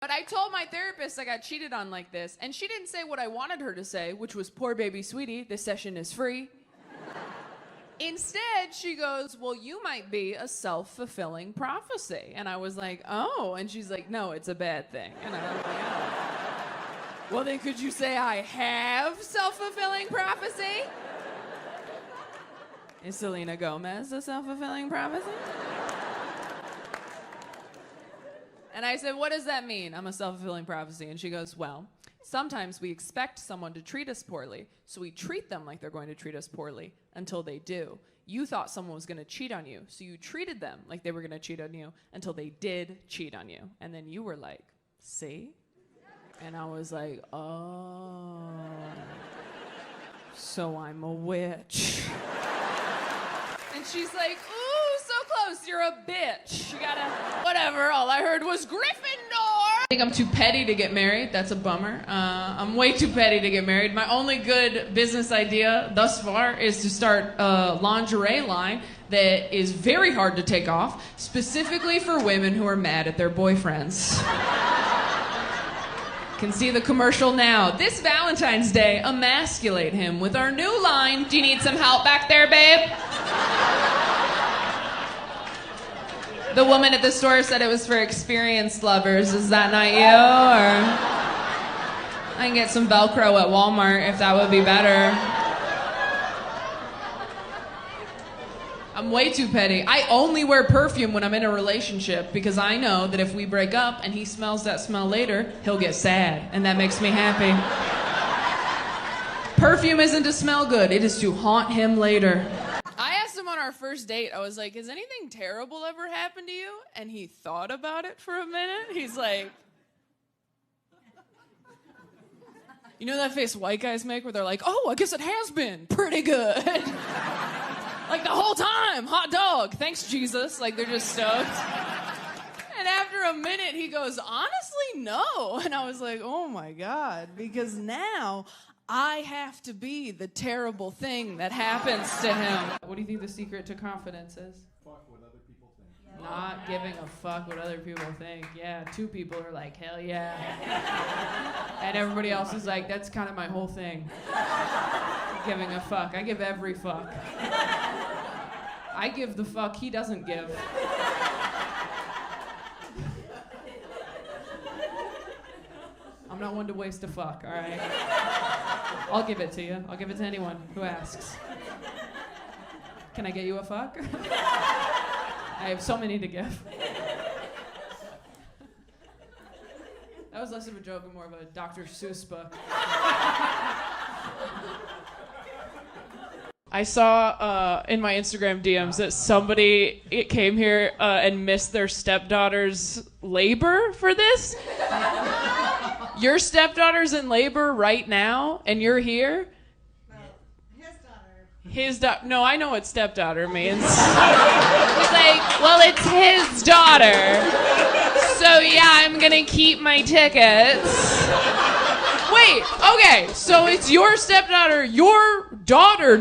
But I told my therapist I got cheated on like this, and she didn't say what I wanted her to say, which was, poor baby sweetie, this session is free. Instead, she goes, well, you might be a self-fulfilling prophecy. And I was like, oh. And she's like, no, it's a bad thing. And I was like, oh. Well, then could you say I have self-fulfilling prophecy? Is Selena Gomez a self-fulfilling prophecy? And I said, what does that mean? I'm a self-fulfilling prophecy. And she goes, well, sometimes we expect someone to treat us poorly, so we treat them like they're going to treat us poorly until they do. You thought someone was going to cheat on you, so you treated them like they were going to cheat on you until they did cheat on you. And then you were like, see? And I was like, oh, so I'm a witch. And she's like, ooh, so close, you're a bitch. You gotta, whatever, all I heard was Gryffindor. I think I'm too petty to get married. That's a bummer. I'm way too petty to get married. My only good business idea thus far is to start a lingerie line that is very hard to take off, specifically for women who are mad at their boyfriends. Can see the commercial now. This Valentine's Day, emasculate him with our new line. Do you need some help back there, babe? The woman at the store said it was for experienced lovers. Is that not you? Or I can get some Velcro at Walmart if that would be better. I'm way too petty. I only wear perfume when I'm in a relationship because I know that if we break up and he smells that smell later, he'll get sad, and that makes me happy. Perfume isn't to smell good, it is to haunt him later. I asked him on our first date, I was like, has anything terrible ever happened to you? And he thought about it for a minute. He's like, you know that face white guys make where they're like, oh, I guess it has been pretty good. Like the whole time, hot dog, thanks Jesus. Like they're just stoked. And after a minute he goes, honestly, no. And I was like, oh my God, because now I have to be the terrible thing that happens to him. What do you think the secret to confidence is? Fuck what other people think. Not giving a fuck what other people think. Yeah, 2 people are like, hell yeah. And everybody else is like, that's kind of my whole thing. Giving a fuck. I give every fuck. I give the fuck he doesn't give. I'm not one to waste a fuck, all right? I'll give it to you. I'll give it to anyone who asks. Can I get you a fuck? I have so many to give. That was less of a joke and more of a Dr. Seuss book. I saw in my Instagram DMs that somebody came here and missed their stepdaughter's labor for this. Your stepdaughter's in labor right now, and you're here? Well, his daughter. His daughter. No, I know what stepdaughter means. It's like, well, it's his daughter. So, yeah, I'm going to keep my tickets. Wait, okay, so it's your stepdaughter, your daughter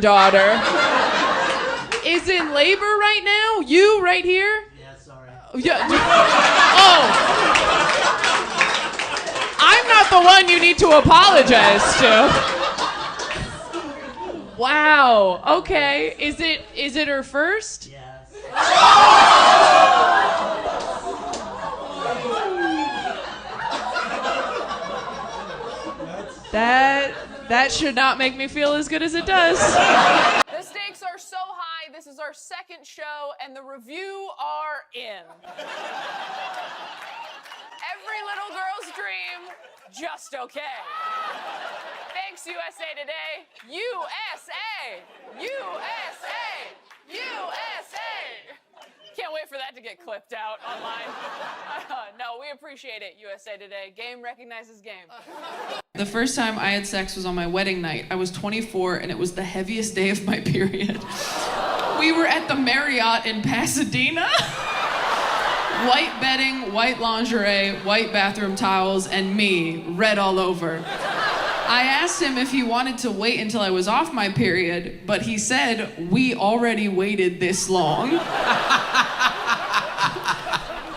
is in labor right now? You right here? Yeah, sorry. Yeah. Oh. I'm not the one you need to apologize to. Wow. Okay. Is it her first? Yes. That should not make me feel as good as it does. The stakes are so high. This is our second show, and the review are in. Every little girl's dream, just okay. Thanks, USA Today. USA! USA! USA! Can't wait for that to get clipped out online. No, we appreciate it, USA Today. Game recognizes game. The first time I had sex was on my wedding night. I was 24, and it was the heaviest day of my period. We were at the Marriott in Pasadena. White bedding, white lingerie, white bathroom towels, and me, red all over. I asked him if he wanted to wait until I was off my period, but he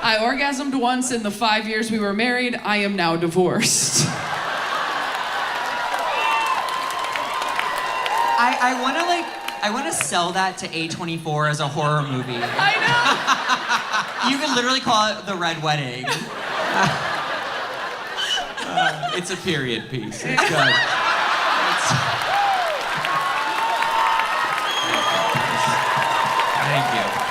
I orgasmed once in the 5 years we were married. I am now divorced. I want to sell that to A24 as a horror movie. I You could literally call it The Red Wedding. It's a period piece. It's good. Thank you. know.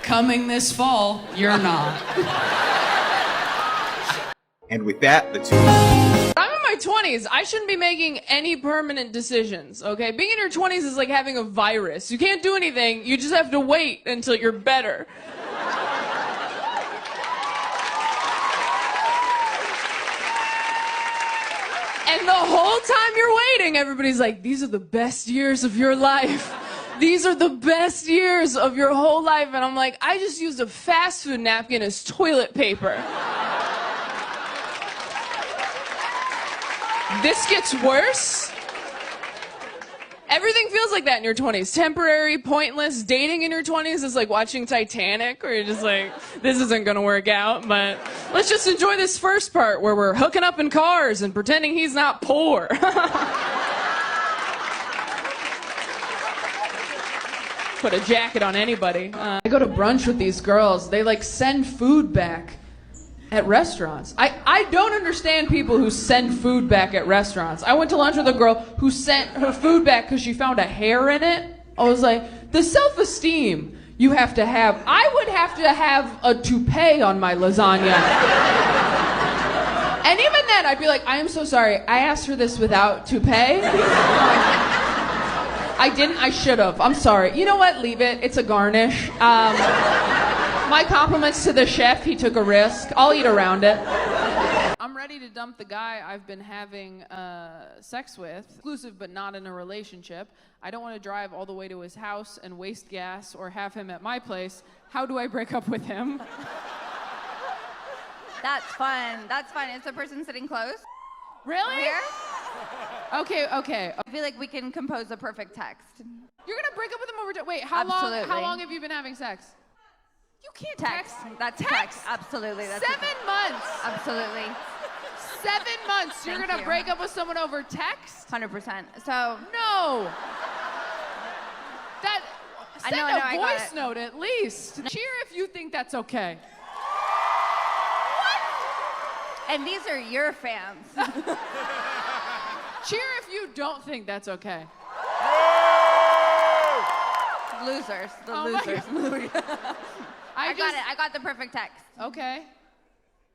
Coming this fall, you're not. And with that, the two... I'm in my 20s. I shouldn't be making any permanent decisions, okay? Being in your 20s is like having a virus. You can't do anything. You just have to wait until you're better. And the whole time you're waiting, everybody's like, these are the best years of your life. These are the best years of your whole life. And I'm like, I just used a fast food napkin as toilet paper. This gets worse. Everything feels like that in your 20s. Temporary, pointless. Dating in your 20s is like watching Titanic, where you're just like, this isn't gonna work out, but let's just enjoy this first part where we're hooking up in cars and pretending he's not poor. Put a jacket on anybody. I go to brunch with these girls. They like send food back at restaurants. I don't understand people who send food back at restaurants. I went to lunch with a girl who sent her food back because she found a hair in it. I was like, the self-esteem you have to have. I would have to have a toupee on my lasagna. And even then, I'd be like, I am so sorry. I asked for this without toupee. I didn't. I should have. I'm sorry. You know what? Leave it. It's a garnish. My compliments to the chef. He took a risk. I'll eat around it. I'm ready to dump the guy I've been having sex with, exclusive but not in a relationship. I don't want to drive all the way to his house and waste gas or have him at my place. How do I break up with him? That's fun. That's fun. Is the person sitting close? Really? Here? Okay. I feel like we can compose a perfect text. You're gonna break up with him over wait, how Absolutely. long have you been having sex? You can't Text. That's text. text. Absolutely. That's 7 months. Absolutely. 7 months. You're Thank gonna you. break up with someone over text? 100%. So, No. That send I a got voice it. note at least. Cheer if you think that's okay. and these are your fans. Cheer if you don't think that's okay. Losers. The Oh my losers. I got it. I got the perfect text. Okay.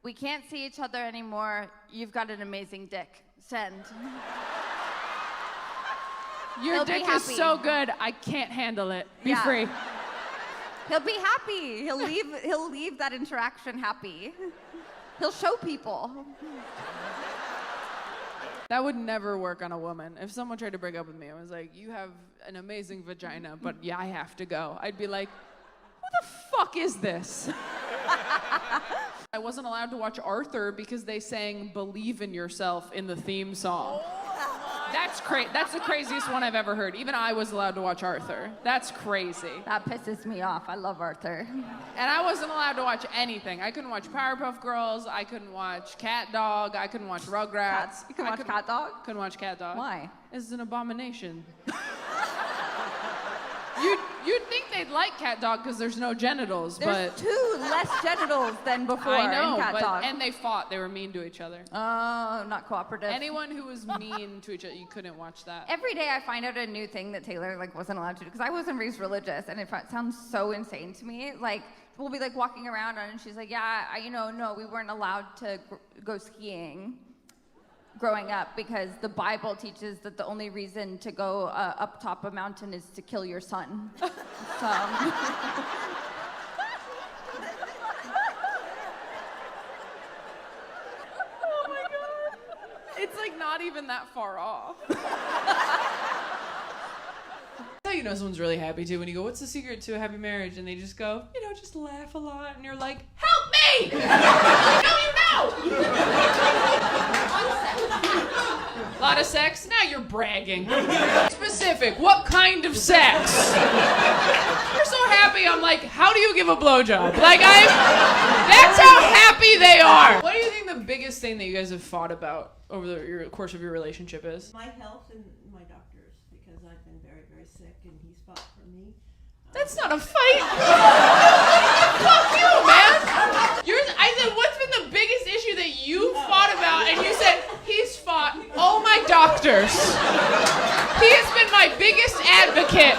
We can't see each other anymore. You've got an amazing dick. Send. Your He'll be dick is happy. so good, I can't handle it. Be Yeah. free. He'll be happy. He'll leave that interaction happy. He'll show people. That would never work on a woman. If someone tried to break up with me, I was like, you have an amazing vagina, but yeah, I have to go. I'd be like, who the fuck is this? I wasn't allowed to watch Arthur because they sang Believe in Yourself in the theme song. That's the craziest one I've ever heard. Even I was allowed to watch Arthur. That's crazy. That pisses me off. I love Arthur. And I wasn't allowed to watch anything. I couldn't watch Powerpuff Girls. I couldn't watch Cat Dog. I couldn't watch Rugrats. You can watch Cat Dog? Couldn't watch Cat Dog. Why? It's an abomination. You'd think they'd like Cat Dog because there's no genitals, There's but 2 less genitals than before I know. in Cat But Dog. and they fought. They were mean to each other. Oh, not cooperative. Anyone who was mean to each other, you couldn't watch that. Every day I find out a new thing that Taylor wasn't allowed to do because I wasn't raised religious and it sounds so insane to me. Like we'll be walking around and she's like, yeah, no, we weren't allowed to go skiing growing up because the Bible teaches that the only reason to go up top a mountain is to kill your son. So. It's not even that far off. That's how you know someone's really happy too, when you go, what's the secret to a happy marriage? And they just go, just laugh a lot. And you're like, help me! I know you know! lot of sex? Now you're bragging. Specific, what kind of sex? You're so happy, I'm like, how do you give a blowjob? That's how happy they are. What do you think the biggest thing that you guys have fought about over the course of your relationship is? My health and my doctors, because I've been very, very sick and he's fought for me. That's not a fight. Fuck you, man. I said, what's been the biggest issue that you fought about? And you said, he's fought all my doctors. He has been my biggest advocate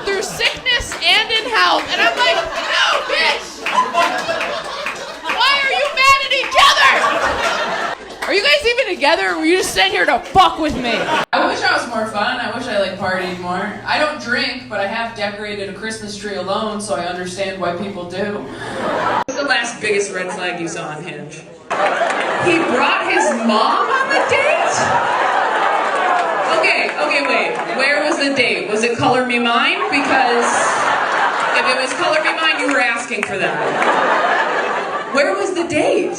through sickness and in health. And I'm like, no, bitch. Why are you mad at each other? Are you guys even together, or were you just sitting here to fuck with me? I wish I was more fun. I wish I partied more. I don't drink, but I have decorated a Christmas tree alone, so I understand why people do. What's the last biggest red flag you saw on Hinge? He brought his mom on the date? Okay, wait. Where was the date? Was it Color Me Mine? Because if it was Color Me Mine, you were asking for that. Where was the date?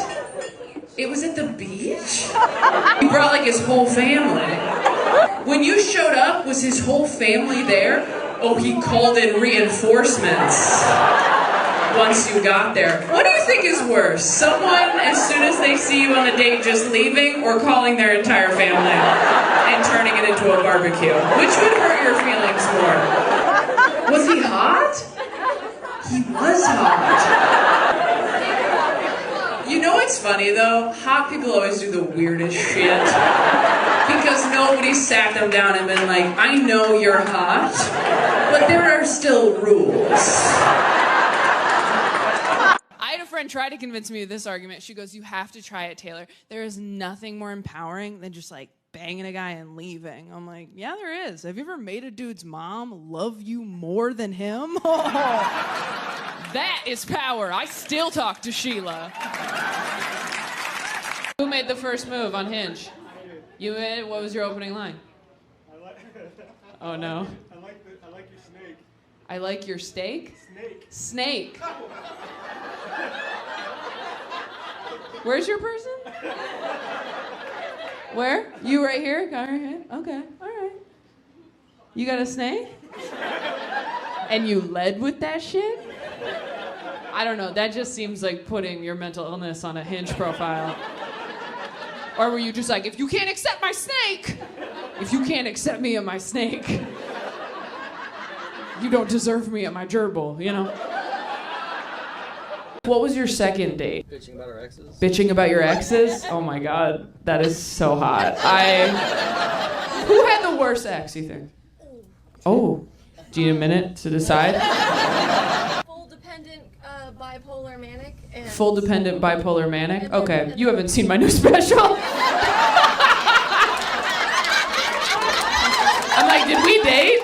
It was at the beach? He brought his whole family. When you showed up, was his whole family there? Oh, he called in reinforcements once you got there. What do you think is worse? Someone, as soon as they see you on a date, just leaving, or calling their entire family and turning it into a barbecue? Which would hurt your feelings more? Was he hot? He was hot. You know what's funny though? Hot people always do the weirdest shit. Because nobody sat them down and been like, I know you're hot, but there are still rules. I had a friend try to convince me of this argument. She goes, you have to try it, Taylor. There is nothing more empowering than just banging a guy and leaving. I'm like, yeah, there is. Have you ever made a dude's mom love you more than him? That is power. I still talk to Sheila. Who made the first move on Hinge? You did? What was your opening line? Oh no. I like your snake. I like your steak? Snake. Where's your person? Where? You right here? Got her hand? Okay, all right. You got a snake? And you led with that shit? I don't know, that just seems like putting your mental illness on a Hinge profile. Or were you just like, if you can't accept my snake, if you can't accept me and my snake, you don't deserve me at my gerbil, you know? What was your second date? Bitching about our exes. Bitching about your exes? Oh my god, that is so hot. Who had the worst ex, you think? Oh, do you need a minute to decide? Full dependent bipolar manic. And Full dependent bipolar manic? Okay, you haven't seen my new special. I'm like, did we date?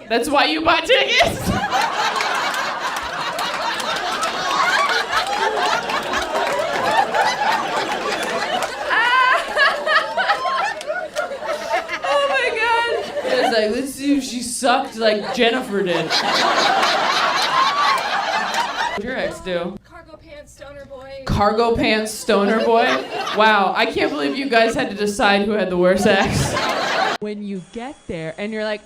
That's why you bought tickets? Oh my god. It's like, let's see if she sucked like Jennifer did. What'd your ex do? Cargo pants stoner boy. Cargo pants stoner boy? Wow, I can't believe you guys had to decide who had the worst ex. When you get there and you're like,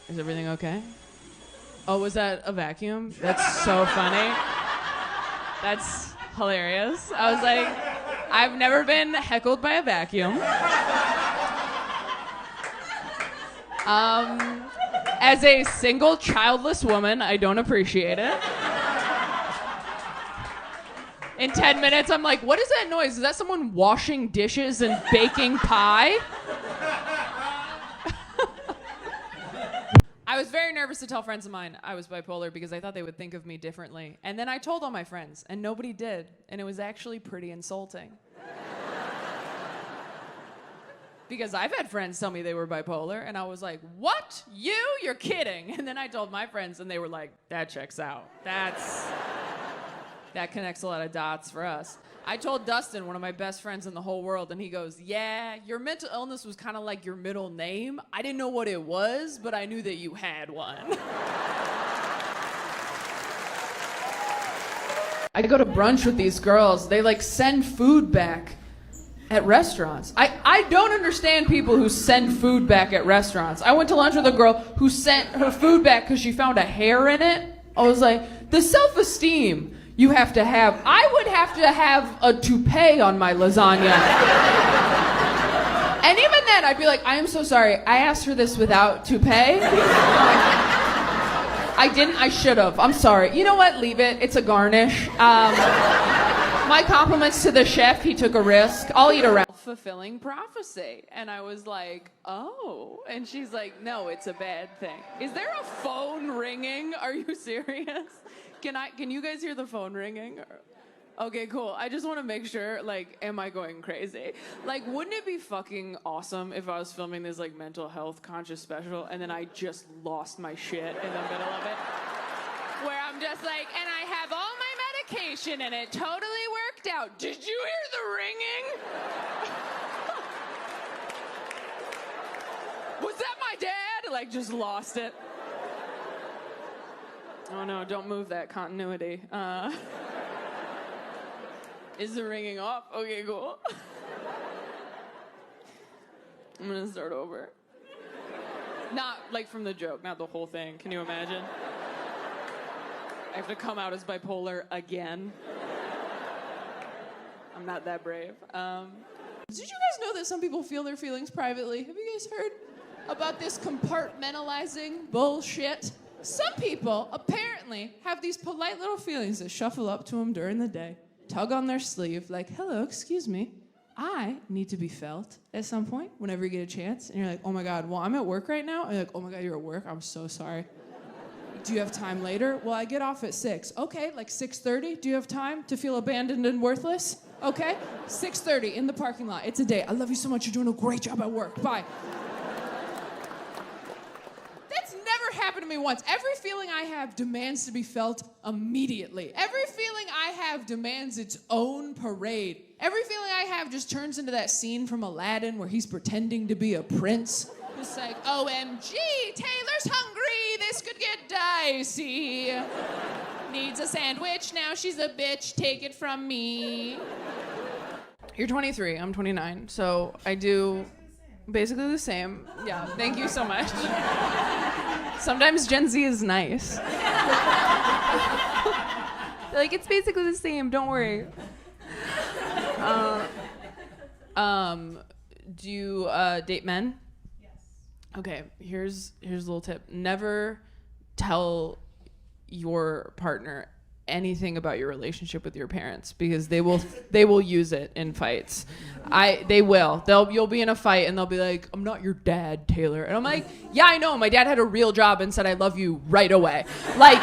is everything okay? Oh, was that a vacuum? That's so funny. That's hilarious. I was like, I've never been heckled by a vacuum. As a single childless woman, I don't appreciate it. In 10 minutes, I'm like, what is that noise? Is that someone washing dishes and baking pie? I was very nervous to tell friends of mine I was bipolar because I thought they would think of me differently. And then I told all my friends, and nobody did. And it was actually pretty insulting. Because I've had friends tell me they were bipolar, and I was like, what? You? You're kidding. And then I told my friends, and they were like, that checks out. That connects a lot of dots for us. I told Dustin, one of my best friends in the whole world, and he goes, yeah, your mental illness was kind of like your middle name. I didn't know what it was, but I knew that you had one. I go to brunch with these girls. They like send food back at restaurants. I don't understand people who send food back at restaurants. I went to lunch with a girl who sent her food back because she found a hair in it. I was like, the self-esteem you have to have. I would have to have a toupee on my lasagna. And even then, I'd be like, I am so sorry. I asked for this without toupee. I didn't. I should have. I'm sorry. You know what? Leave it. It's a garnish. My compliments to the chef. He took a risk. I'll eat a fulfilling prophecy. And I was like, oh. And she's like, no, it's a bad thing. Is there a phone ringing? Are you serious? Can you guys hear the phone ringing? Okay, cool. I just want to make sure, like, am I going crazy? Like, wouldn't it be fucking awesome if I was filming this, like, mental health conscious special and then I just lost my shit in the middle of it? Where I'm just like, and I have all my medication and it totally worked out. Did you hear the ringing? Was that my dad? Like, just lost it. Oh no, don't move that continuity. Is the ringing off? Okay, cool. I'm gonna start over. Not like from the joke, not the whole thing. Can you imagine? I have to come out as bipolar again. I'm not that brave. Did you guys know that some people feel their feelings privately? Have you guys heard about this compartmentalizing bullshit? Some people apparently have these polite little feelings that shuffle up to them during the day. Tug on their sleeve, like, hello, excuse me, I need to be felt at some point whenever you get a chance. And you're like, oh my God, well, I'm at work right now. And you're like, oh my God, you're at work? I'm so sorry. Do you have time later? Well, I get off at 6. Okay, like 6:30? Do you have time to feel abandoned and worthless? Okay, 6:30 in the parking lot. It's a date. I love you so much. You're doing a great job at work. Bye. Happened to me once. Every feeling I have demands to be felt immediately. Every feeling I have demands its own parade. Every feeling I have just turns into that scene from Aladdin where he's pretending to be a prince. It's like, OMG, Taylor's hungry. This could get dicey. Needs a sandwich. Now she's a bitch. Take it from me. You're 23. I'm 29. So I do basically the same. Yeah, thank you so much. Sometimes Gen Z is nice. Like, it's basically the same, don't worry. Do you date men? Yes. Okay, here's a little tip. Never tell your partner anything about your relationship with your parents because they will use it in fights. You'll be in a fight and they'll be like, I'm not your dad, Taylor. And I'm like, yeah, I know. My dad had a real job and said I love you right away. Like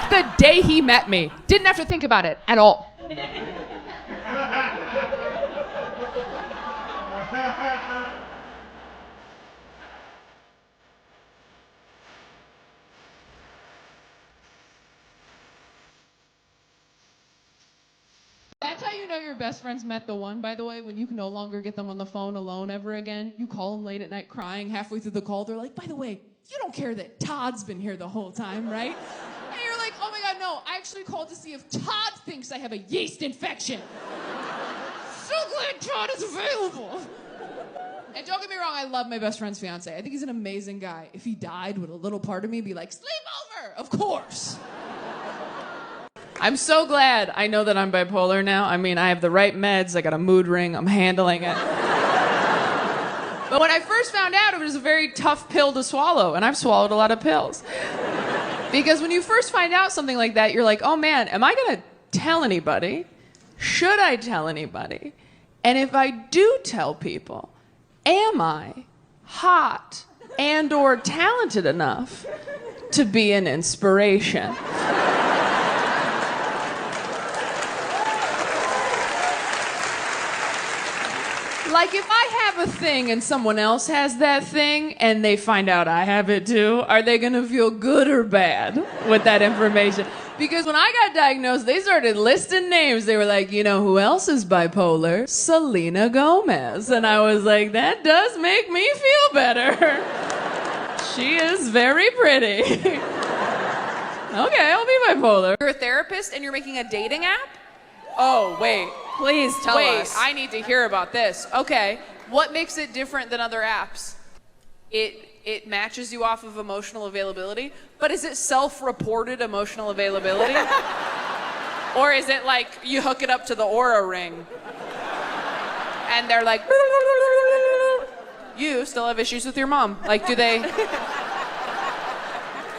the day he met me. Didn't have to think about it at all. That's how you know your best friends met the one, by the way, when you can no longer get them on the phone alone ever again. You call them late at night crying halfway through the call. They're like, by the way, you don't care that Todd's been here the whole time, right? And you're like, oh my God, no. I actually called to see if Todd thinks I have a yeast infection. So glad Todd is available. And don't get me wrong, I love my best friend's fiance. I think he's an amazing guy. If he died, would a little part of me be like, sleep over? Of course. I'm so glad I know that I'm bipolar now. I mean, I have the right meds. I got a mood ring. I'm handling it. But when I first found out, it was a very tough pill to swallow, and I've swallowed a lot of pills. Because when you first find out something like that, you're like, oh man, am I going to tell anybody? Should I tell anybody? And if I do tell people, am I hot and or talented enough to be an inspiration? Like, if I have a thing and someone else has that thing and they find out I have it too, are they gonna feel good or bad with that information? Because when I got diagnosed, they started listing names. They were like, you know who else is bipolar? Selena Gomez. And I was like, that does make me feel better. She is very pretty. Okay, I'll be bipolar. You're a therapist and you're making a dating app? Oh, wait. Please tell us. I need to hear about this. Okay. What makes it different than other apps? It matches you off of emotional availability, but is it self-reported emotional availability? Or is it like you hook it up to the Aura ring and they're like, you still have issues with your mom? Like, do they,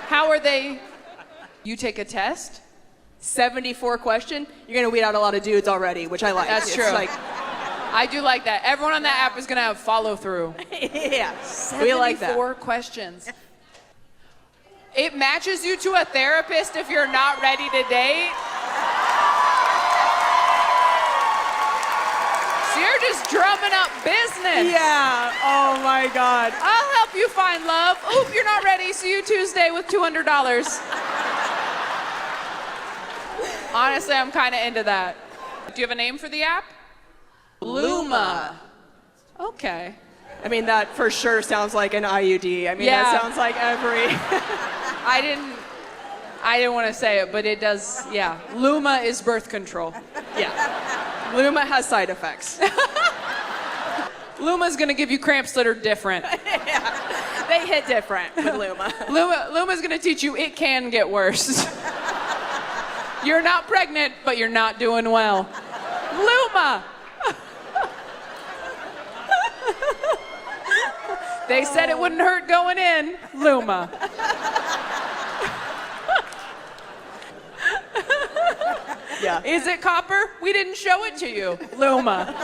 how are they, you take a test? 74 question. You're gonna weed out a lot of dudes already, which I like. That's true. Like, I do like that. Everyone on that app is gonna have follow through. yeah, we like that. 74 questions. It matches you to a therapist if you're not ready to date. So you're just drumming up business. Yeah. Oh my God. I'll help you find love. Oop, you're not ready. See you Tuesday with $200. Honestly, I'm kind of into that. Do you have a name for the app? Luma. Okay. I mean, that for sure sounds like an IUD. I mean, Yeah. that sounds like every. I didn't want to say it, but it does, yeah. Luma is birth control. Yeah. Luma has side effects. Luma's gonna give you cramps that are different. Yeah. They hit different with Luma. Luma's gonna teach you it can get worse. You're not pregnant, but you're not doing well. Luma! They said it wouldn't hurt going in. Luma. Yeah. Is it copper? We didn't show it to you. Luma.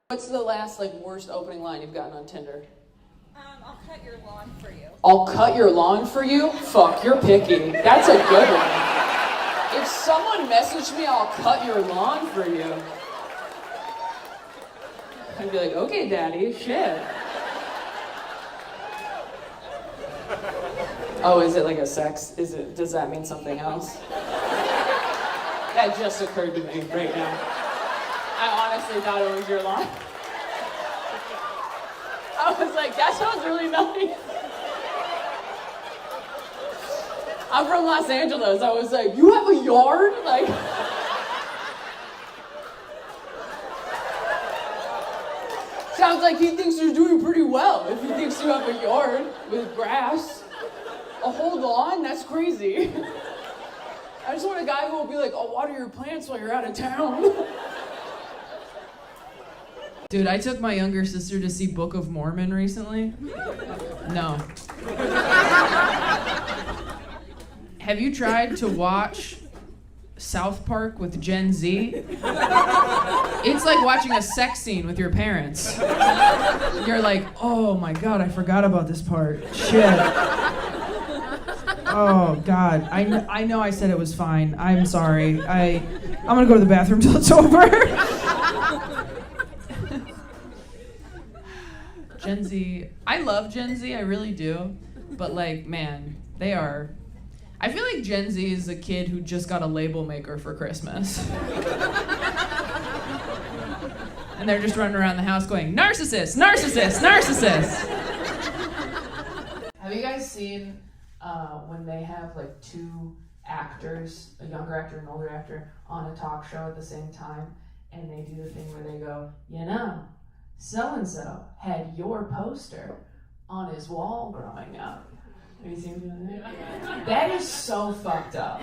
What's the last, worst opening line you've gotten on Tinder? I'll cut your lawn for you. I'll cut your lawn for you? Fuck, you're picky. That's a good one. If someone messaged me, I'll cut your lawn for you. I'd be like, okay, daddy, shit. Oh, is it like a sex? Does that mean something else? That just occurred to me right now. I honestly thought it was your lawn. I was like, that sounds really nice. I'm from Los Angeles. I was like, you have a yard? Like, sounds like he thinks you're doing pretty well if he thinks you have a yard with grass. A whole lawn? That's crazy. I just want a guy who will be like, I'll water your plants while you're out of town. Dude, I took my younger sister to see Book of Mormon recently. No. Have you tried to watch South Park with Gen Z? It's like watching a sex scene with your parents. You're like, oh my God, I forgot about this part. Shit. Oh God, I know I said it was fine. I'm sorry. I'm gonna go to the bathroom till it's over. Gen Z, I love Gen Z, I really do. But man, they are. I feel like Gen Z is a kid who just got a label maker for Christmas. And they're just running around the house going, narcissist, narcissist, narcissist. Have you guys seen when they have two actors, a younger actor and an older actor, on a talk show at the same time, and they do the thing where they go, so-and-so had your poster on his wall growing up. Have you seen that? That is so fucked up.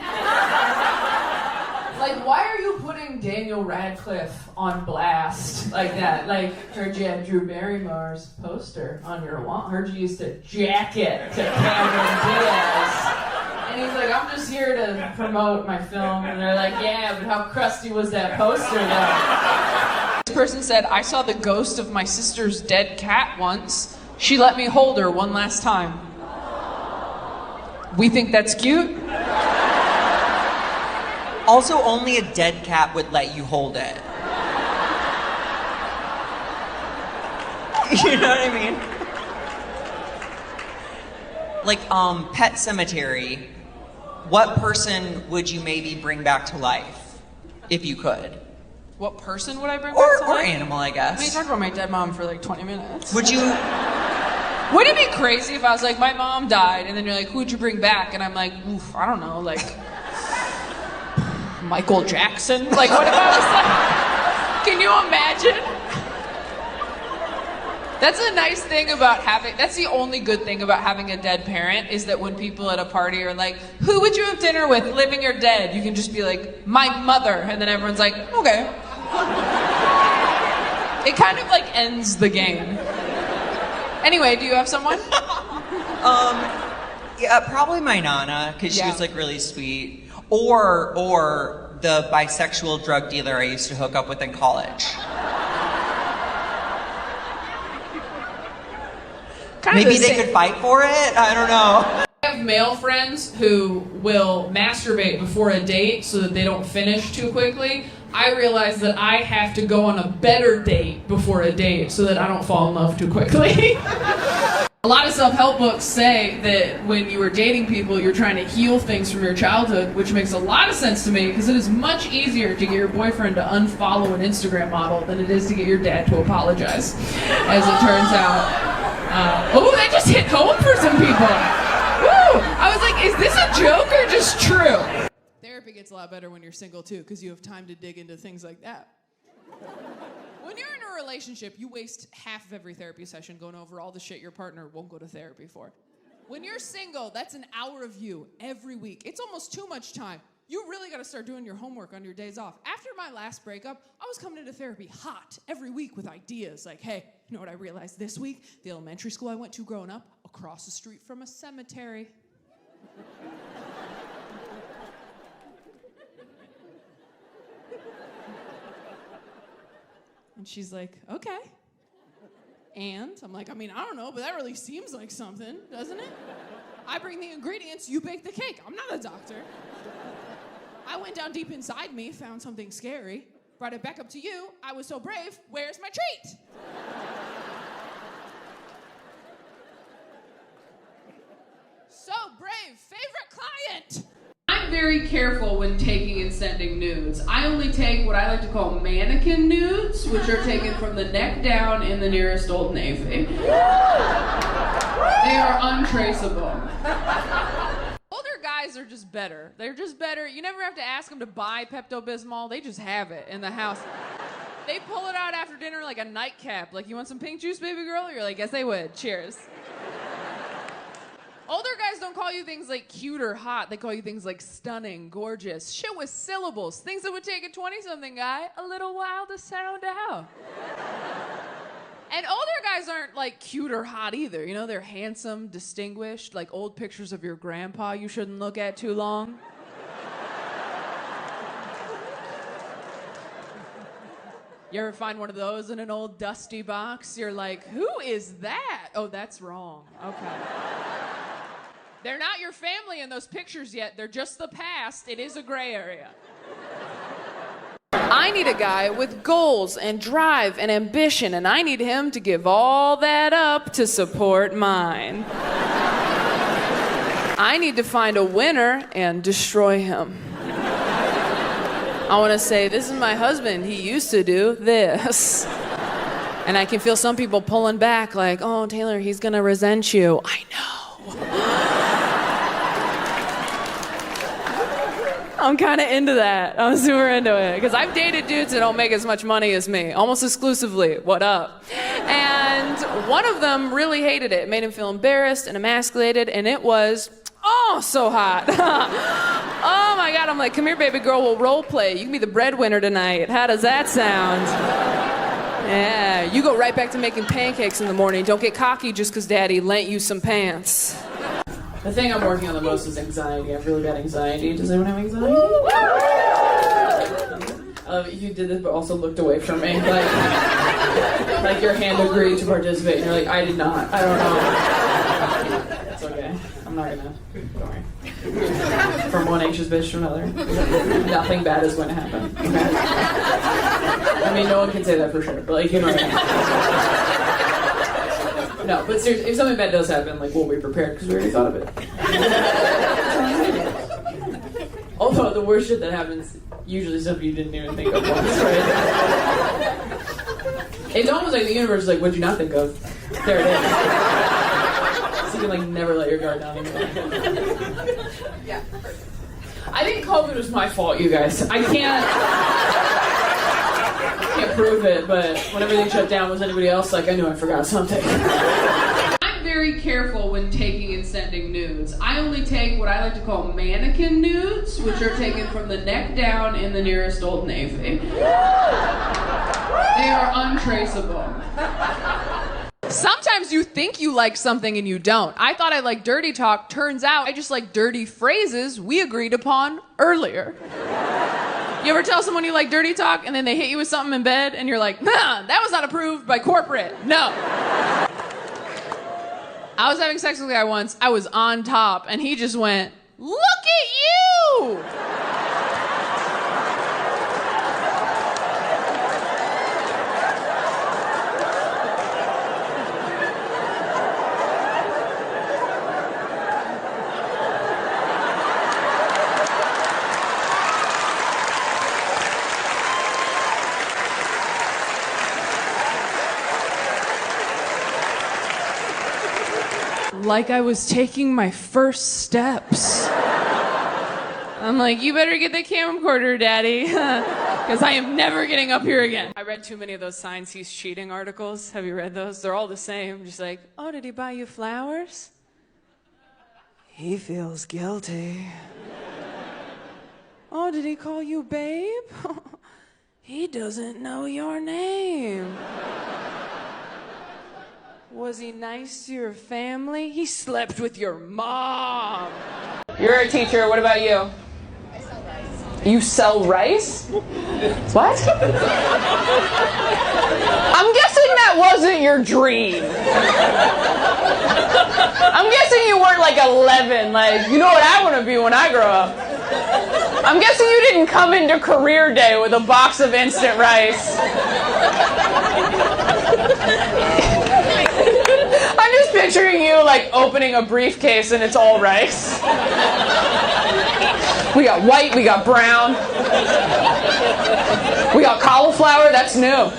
Why are you putting Daniel Radcliffe on blast like that? Heard you had Drew Barrymore's poster on your wall. Heard you used to jack it to Cameron Diaz. And he's like, I'm just here to promote my film. And they're like, yeah, but how crusty was that poster though? This person said, I saw the ghost of my sister's dead cat once. She let me hold her one last time. We think that's cute. Also, only a dead cat would let you hold it. You know what I mean? Pet Cemetery, what person would you maybe bring back to life, if you could? What person would I bring back to life? Or animal, I guess. I mean, you talked about my dead mom for 20 minutes. Would you Wouldn't it be crazy if I was like, my mom died, and then you're like, who'd you bring back? And I'm like, oof, I don't know, like, Michael Jackson? Like, what if I was like, can you imagine? That's a nice thing about that's the only good thing about having a dead parent, is that when people at a party are like, who would you have dinner with, living or dead? You can just be like, my mother, and then everyone's like, okay. It kind of like ends the game. Anyway, do you have someone? Yeah, probably my nana, because she was like really sweet. Or the bisexual drug dealer I used to hook up with in college. Maybe they could fight for it? I don't know. I have male friends who will masturbate before a date so that they don't finish too quickly. I realize that I have to go on a better date before a date so that I don't fall in love too quickly. A lot of self-help books say that when you are dating people, you're trying to heal things from your childhood, which makes a lot of sense to me, because it is much easier to get your boyfriend to unfollow an Instagram model than it is to get your dad to apologize, as it turns out. Oh, that just hit home for some people. Woo! I was like, is this a joke or just true? Therapy gets a lot better when you're single, too, because you have time to dig into things like that. When you're in a relationship, you waste half of every therapy session going over all the shit your partner won't go to therapy for. When you're single, that's an hour of you every week. It's almost too much time. You really gotta start doing your homework on your days off. After my last breakup, I was coming into therapy hot every week with ideas like, hey, you know what I realized this week? The elementary school I went to growing up, across the street from a cemetery. And she's like, okay. And I'm like, I mean, I don't know, but that really seems like something, doesn't it? I bring the ingredients, you bake the cake. I'm not a doctor. I went down deep inside me, found something scary, brought it back up to you. I was so brave. Where's my treat? So brave. Favorite client. I'm very careful when taking and sending nudes. I only take what I like to call mannequin nudes, which are taken from the neck down in the nearest Old Navy. They are untraceable. Older guys are just better. They're just better. You never have to ask them to buy Pepto-Bismol. They just have it in the house. They pull it out after dinner like a nightcap. Like, you want some pink juice, baby girl? You're like, yes, they would. Cheers. Older guys don't call you things like cute or hot. They call you things like stunning, gorgeous, shit with syllables. Things that would take a 20-something guy a little while to sound out. And older guys aren't like cute or hot either. You know, they're handsome, distinguished, like old pictures of your grandpa you shouldn't look at too long. You ever find one of those in an old dusty box? You're like, who is that? Oh, that's wrong. Okay. They're not your family in those pictures yet. They're just the past. It is a gray area. I need a guy with goals and drive and ambition, and I need him to give all that up to support mine. I need to find a winner and destroy him. I want to say, this is my husband. He used to do this. And I can feel some people pulling back like, oh, Taylor, he's going to resent you. I know. I'm kind of into that. I'm super into it. Because I've dated dudes that don't make as much money as me. Almost exclusively. What up? And one of them really hated it. It made him feel embarrassed and emasculated. And it was, oh, so hot. Oh my God. I'm like, come here, baby girl. We'll role play. You can be the breadwinner tonight. How does that sound? Yeah. You go right back to making pancakes in the morning. Don't get cocky just because daddy lent you some pants. The thing I'm working on the most is anxiety. I have really bad anxiety. Does anyone have anxiety? You did this, but also looked away from me. Like your hand agreed to participate, and you're like, I did not. I don't know. It's okay. I'm not gonna. Don't worry. From one anxious bitch to another, nothing bad is going to happen. Okay? I mean, no one can say that for sure, but like, you know what I mean. No, but seriously, if something bad does happen, like, we'll be prepared because we already thought of it. Although the worst shit that happens, usually stuff you didn't even think of once, right? It's almost like the universe is like, what'd you not think of? There it is. you can like never let your guard down anymore. Yeah. I think COVID was my fault, you guys. I can't prove it, but when everything shut down, was anybody else like, I knew I forgot something. I'm very careful when taking and sending nudes. I only take what I like to call mannequin nudes, which are taken from the neck down in the nearest Old Navy. They are untraceable. Sometimes you think you like something and you don't. I thought I liked dirty talk. Turns out I just like dirty phrases we agreed upon earlier. You ever tell someone you like dirty talk and then they hit you with something in bed and you're like, nah, that was not approved by corporate. No. I was having sex with a guy once. I was on top and he just went, look at you! Like I was taking my first steps. I'm like, you better get the camcorder, Daddy, because I am never getting up here again. I read too many of those signs he's cheating articles. Have you read those? They're all the same. Just like, oh, did he buy you flowers? He feels guilty. Oh, did he call you babe? He doesn't know your name. Was he nice to your family? He slept with your mom. You're a teacher. What about you? I sell rice. You sell rice? What? I'm guessing that wasn't your dream. I'm guessing you weren't like 11, like, you know what I want to be when I grow up. I'm guessing you didn't come into career day with a box of instant rice. I'm just picturing you like opening a briefcase and it's all rice. We got white, we got brown. We got cauliflower, that's new.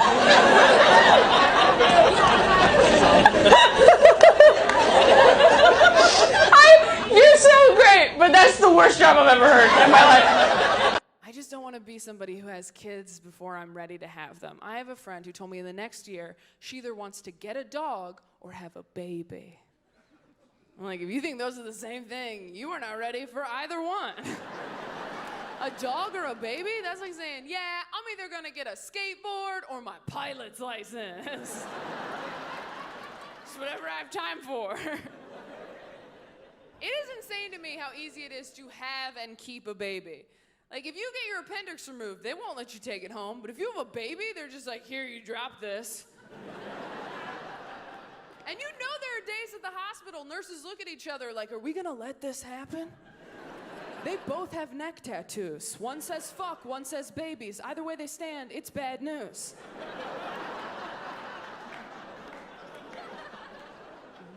You're so great, but that's the worst job I've ever heard in my life. I just don't want to be somebody who has kids before I'm ready to have them. I have a friend who told me in the next year she either wants to get a dog or have a baby. I'm like, if you think those are the same thing, you are not ready for either one. A dog or a baby? That's like saying, yeah, I'm either going to get a skateboard or my pilot's license. It's whatever I have time for. It is insane to me how easy it is to have and keep a baby. Like, if you get your appendix removed, they won't let you take it home. But if you have a baby, they're just like, here, you drop this. And you know there are days at the hospital, nurses look at each other like, are we gonna let this happen? They both have neck tattoos. One says fuck, one says babies. Either way they stand, it's bad news.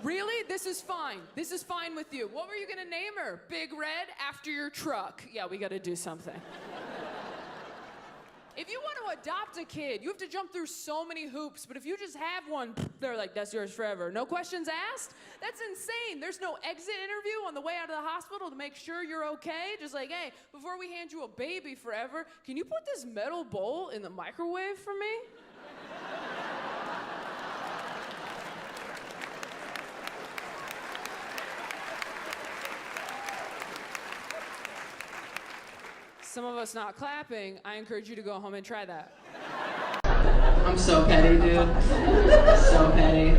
Really? This is fine. This is fine with you. What were you gonna name her? Big Red after your truck. Yeah, we gotta do something. If you want to adopt a kid, you have to jump through so many hoops, but if you just have one, they're like, that's yours forever. No questions asked? That's insane. There's no exit interview on the way out of the hospital to make sure you're okay. Just like, hey, before we hand you a baby forever, can you put this metal bowl in the microwave for me? Some of us not clapping, I encourage you to go home and try that. I'm so petty, dude. So petty.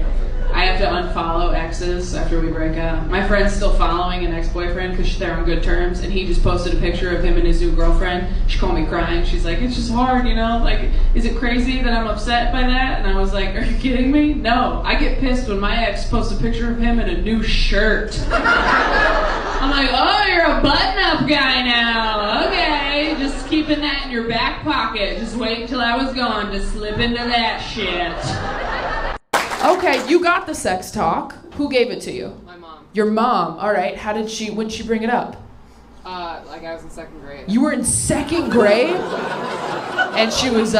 I have to unfollow exes after we break up. My friend's still following an ex-boyfriend because they're on good terms, and he just posted a picture of him and his new girlfriend. She called me crying. She's like, it's just hard, you know? Like, is it crazy that I'm upset by that? And I was like, are you kidding me? No. I get pissed when my ex posts a picture of him in a new shirt. I'm like, oh, you're a button-up guy now. Okay, just keeping that in your back pocket. Just wait until I was gone to slip into that shit. Okay, you got the sex talk. Who gave it to you? My mom. Your mom. All right. When did she bring it up? Like I was in second grade. You were in second grade? And she was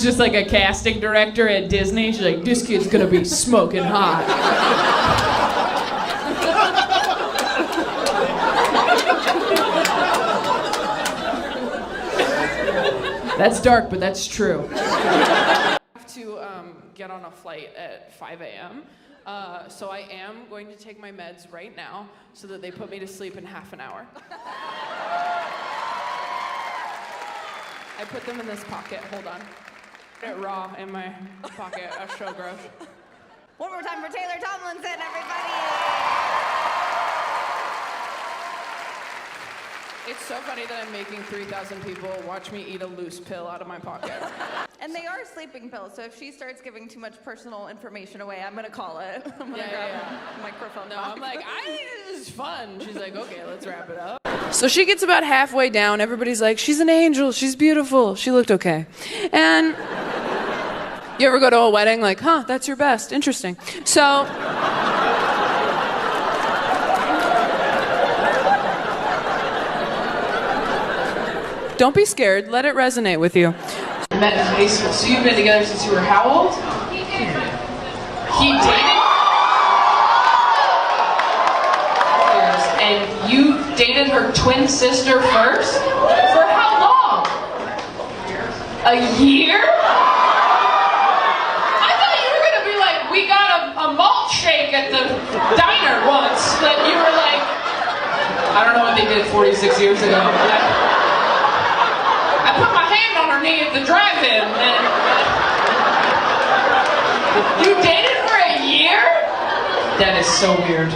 just like a casting director at Disney. She's like, this kid's gonna be smoking hot. That's dark, but that's true. I have to get on a flight at 5 a.m. So I am going to take my meds right now so that they put me to sleep in half an hour. I put them in this pocket. Hold on. Get raw in my pocket. A show growth. One more time for Taylor Tomlinson, everybody. It's so funny that I'm making 3,000 people watch me eat a loose pill out of my pocket. And they are sleeping pills, so if she starts giving too much personal information away, I'm gonna call it. I'm gonna grab a microphone. No, I'm like, this is fun. She's like, okay, let's wrap it up. So she gets about halfway down. Everybody's like, she's an angel. She's beautiful. She looked okay. And you ever go to a wedding like, huh, that's your best. Interesting. So don't be scared. Let it resonate with you. Met in high school. So you've been together since you were how old? He dated? And you dated her twin sister first? For how long? A year? I thought you were going to be like, we got a malt shake at the diner once. That you were like, I don't know what they did 46 years ago. I put my hand on her knee at the drive-in. And you dated for a year? That is so weird.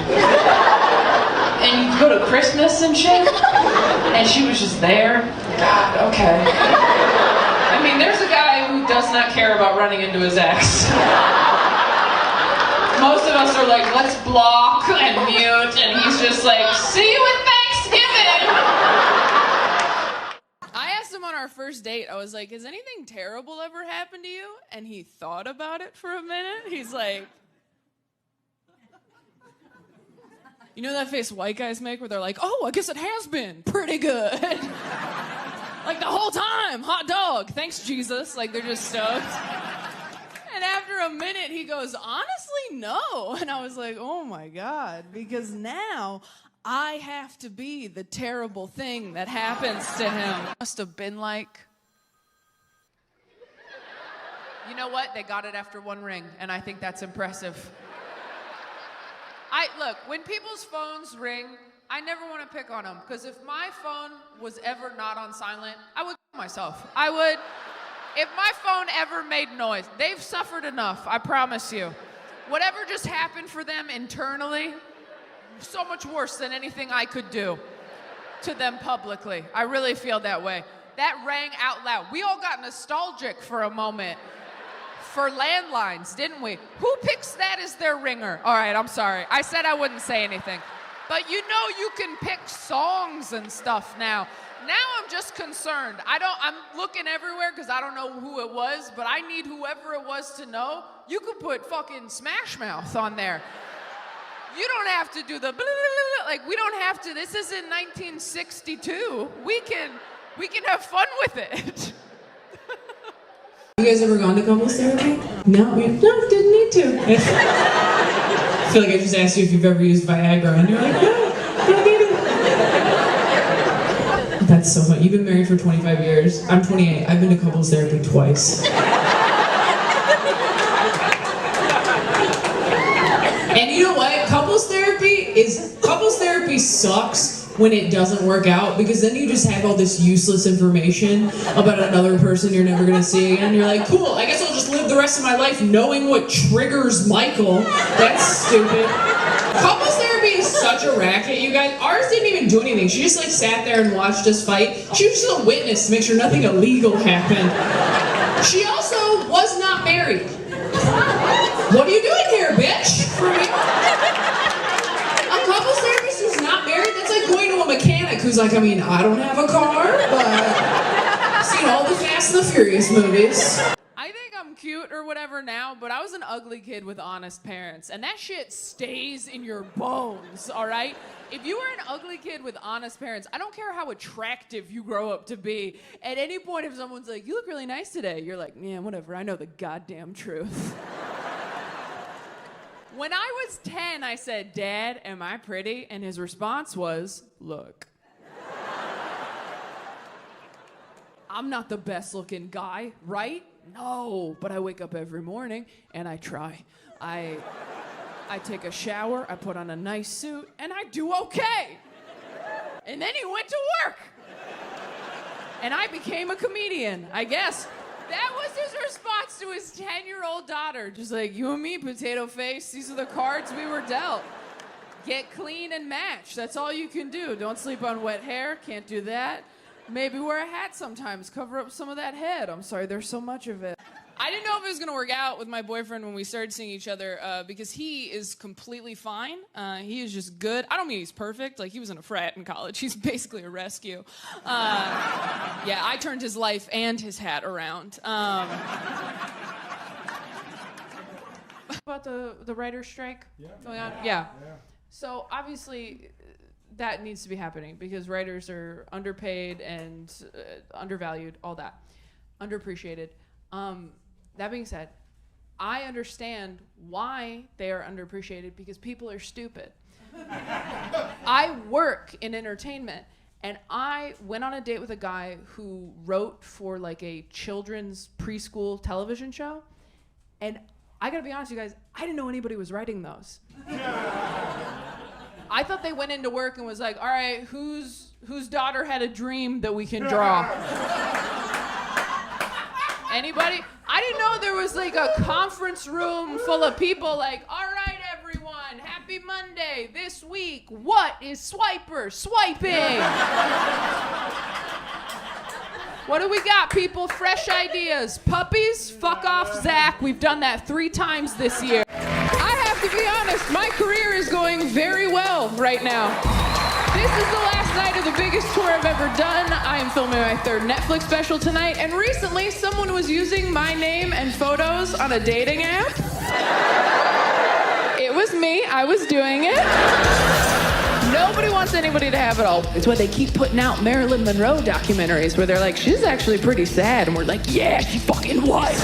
And you go to Christmas and shit? And she was just there? God, okay. I mean, there's a guy who does not care about running into his ex. Most of us are like, let's block and mute, and he's just like, see you at Thanksgiving! I asked him on our first date, I was like, has anything terrible ever happened to you? And he thought about it for a minute. He's like, you know that face white guys make where they're like, oh, I guess it has been pretty good. Like the whole time, hot dog, thanks Jesus. Like they're just stoked. And after a minute he goes, honestly, no. And I was like, oh my God, because now I have to be the terrible thing that happens to him. Must have been like, you know what? They got it after one ring, and I think that's impressive. Look, when people's phones ring, I never want to pick on them, because if my phone was ever not on silent, I would kill myself. If my phone ever made noise, they've suffered enough, I promise you. Whatever just happened for them internally, so much worse than anything I could do to them publicly. I really feel that way. That rang out loud. We all got nostalgic for a moment. For landlines, didn't we? Who picks that as their ringer? All right, I'm sorry. I said I wouldn't say anything. But you know you can pick songs and stuff now. Now I'm just concerned. I'm looking everywhere because I don't know who it was, but I need whoever it was to know. You could put fucking Smash Mouth on there. You don't have to do the blah, blah, blah, like we don't have to. This isn't 1962. We can have fun with it. You guys ever gone to couples therapy? No, didn't need to. I feel like I just asked you if you've ever used Viagra, and you're like, no, don't need it. That's so funny. You've been married for 25 years. I'm 28. I've been to couples therapy twice. And you know what? Couples therapy sucks when it doesn't work out, because then you just have all this useless information about another person you're never gonna see again. You're like, cool, I guess I'll just live the rest of my life knowing what triggers Michael. That's stupid. Couples therapy is such a racket, you guys. Ours didn't even do anything. She just like sat there and watched us fight. She was just a witness to make sure nothing illegal happened. She also was not married. What are you doing here, bitch? For real? A couples therapist who's not married, that's like going to a mechanic who's like, I mean, I don't have a car, but I've seen all the Fast and the Furious movies. I think I'm cute or whatever now, but I was an ugly kid with honest parents, and that shit stays in your bones, all right? If you were an ugly kid with honest parents, I don't care how attractive you grow up to be. At any point, if someone's like, you look really nice today, you're like, yeah, whatever, I know the goddamn truth. When I was 10, I said, Dad, am I pretty? And his response was, look. I'm not the best looking guy, right? No, but I wake up every morning and I try. I take a shower, I put on a nice suit, and I do okay. And then he went to work. And I became a comedian, I guess. That was his response to his 10-year-old daughter. Just like, you and me, potato face, these are the cards we were dealt. Get clean and match. That's all you can do. Don't sleep on wet hair. Can't do that. Maybe wear a hat sometimes. Cover up some of that head. I'm sorry, there's so much of it. I didn't know if it was going to work out with my boyfriend when we started seeing each other because he is completely fine. He is just good. I don't mean he's perfect. Like, he was in a frat in college. He's basically a rescue. Yeah, I turned his life and his hat around. About the writer's strike going on? Yeah. So obviously that needs to be happening because writers are underpaid and undervalued, all that, underappreciated. That being said, I understand why they are underappreciated because people are stupid. I work in entertainment, and I went on a date with a guy who wrote for like a children's preschool television show, and I gotta be honest with you guys, I didn't know anybody was writing those. I thought they went into work and was like, all right, whose daughter had a dream that we can draw? Anybody? I didn't know there was like a conference room full of people like, all right, everyone, happy Monday. This week, what is Swiper swiping? What do we got, people? Fresh ideas. Puppies? Fuck off, Zach. We've done that 3 times this year. I have to be honest, my career is going very well right now. This is the last night of the biggest tour I've ever done. I am filming my 3rd Netflix special tonight, and recently someone was using my name and photos on a dating app. It was me. I was doing it. Nobody wants anybody to have it all. It's why they keep putting out Marilyn Monroe documentaries where they're like, she's actually pretty sad, and we're like, yeah, she fucking was.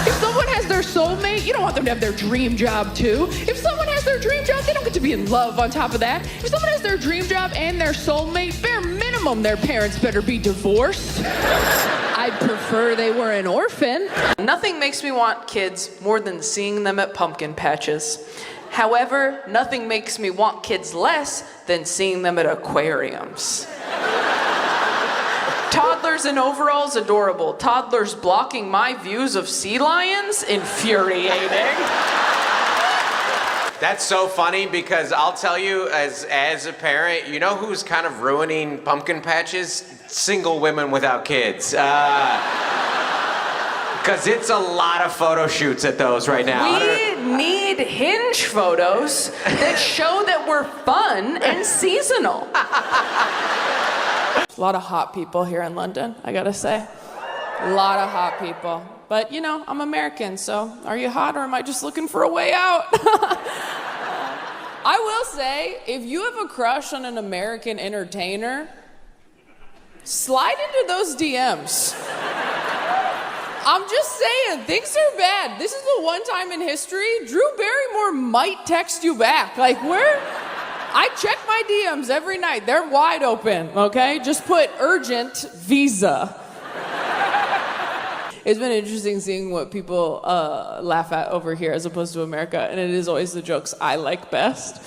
If someone has their soulmate, you don't want them to have their dream job too. If someone has their dream job, they don't get to be in love on top of that. If someone has their dream job and their soulmate, bare minimum their parents better be divorced. I'd prefer they were an orphan. Nothing makes me want kids more than seeing them at pumpkin patches. However, nothing makes me want kids less than seeing them at aquariums. Toddlers in overalls, adorable. Toddlers blocking my views of sea lions, infuriating. That's so funny because I'll tell you, as a parent, you know who's kind of ruining pumpkin patches? Single women without kids. Because it's a lot of photo shoots at those right now. We need Hinge photos that show that we're fun and seasonal. A lot of hot people here in London, I gotta say. A lot of hot people. But, you know, I'm American, so are you hot or am I just looking for a way out? I will say, if you have a crush on an American entertainer, slide into those DMs. I'm just saying, things are bad. This is the one time in history Drew Barrymore might text you back. Like, I check my DMs every night. They're wide open, okay? Just put urgent visa. It's been interesting seeing what people laugh at over here as opposed to America, and it is always the jokes I like best.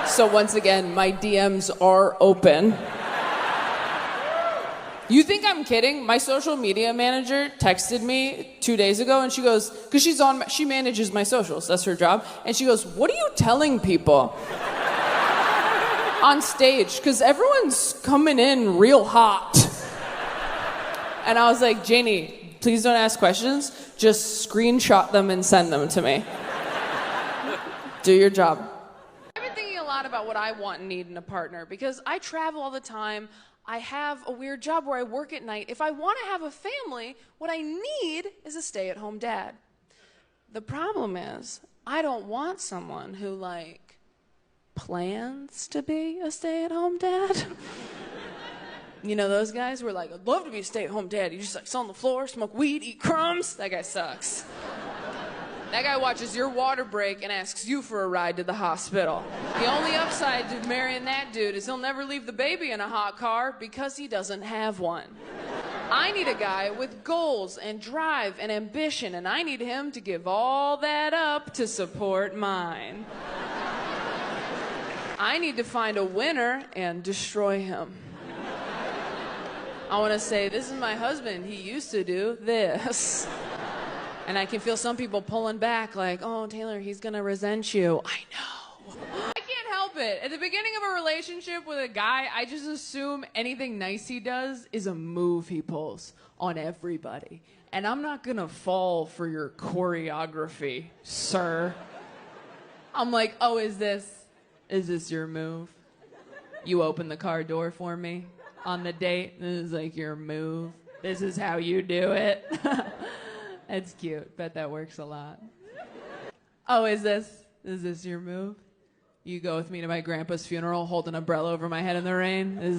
So once again, my DMs are open. You think I'm kidding? My social media manager texted me 2 days ago, and she goes, because she manages my socials, that's her job, and she goes, what are you telling people on stage? Because everyone's coming in real hot. And I was like, Janie, please don't ask questions, just screenshot them and send them to me. Do your job. I've been thinking a lot about what I want and need in a partner, because I travel all the time. I have a weird job where I work at night. If I want to have a family, what I need is a stay-at-home dad. The problem is, I don't want someone who, like, plans to be a stay-at-home dad. You know those guys who are like, I'd love to be a stay-at-home dad. You just, like, sit on the floor, smoke weed, eat crumbs. That guy sucks. That guy watches your water break and asks you for a ride to the hospital. The only upside to marrying that dude is he'll never leave the baby in a hot car because he doesn't have one. I need a guy with goals and drive and ambition, and I need him to give all that up to support mine. I need to find a winner and destroy him. I want to say, this is my husband. He used to do this. And I can feel some people pulling back like, oh, Taylor, he's going to resent you. I know. I can't help it. At the beginning of a relationship with a guy, I just assume anything nice he does is a move he pulls on everybody. And I'm not going to fall for your choreography, sir. I'm like, oh, is this your move? You open the car door for me on the date? This is like your move. This is how you do it. That's cute. Bet that works a lot. Oh, is this your move? You go with me to my grandpa's funeral, hold an umbrella over my head in the rain? This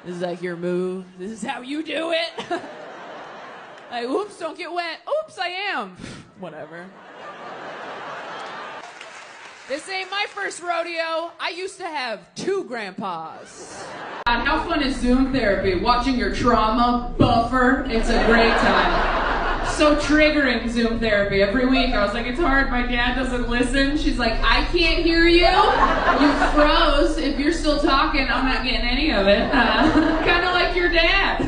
is like your move. This is how you do it. Like, oops, don't get wet. Oops, I am. Whatever. This ain't my first rodeo. I used to have 2 grandpas. God, how fun is Zoom therapy? Watching your trauma buffer. It's a great time. So triggering, Zoom therapy. Every week I was like, it's hard, my dad doesn't listen. She's like, I can't hear you. You froze. If you're still talking, I'm not getting any of it. Kind of like your dad.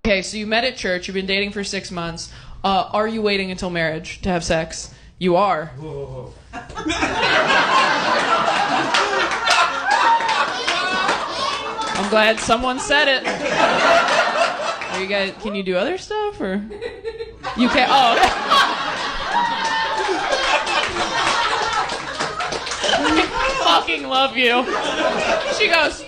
Okay, so you met at church. You've been dating for 6 months. Are you waiting until marriage to have sex? You are. Whoa. I'm glad someone said it. Are you guys, can you do other stuff or? You can't. Oh. I fucking love you. She goes.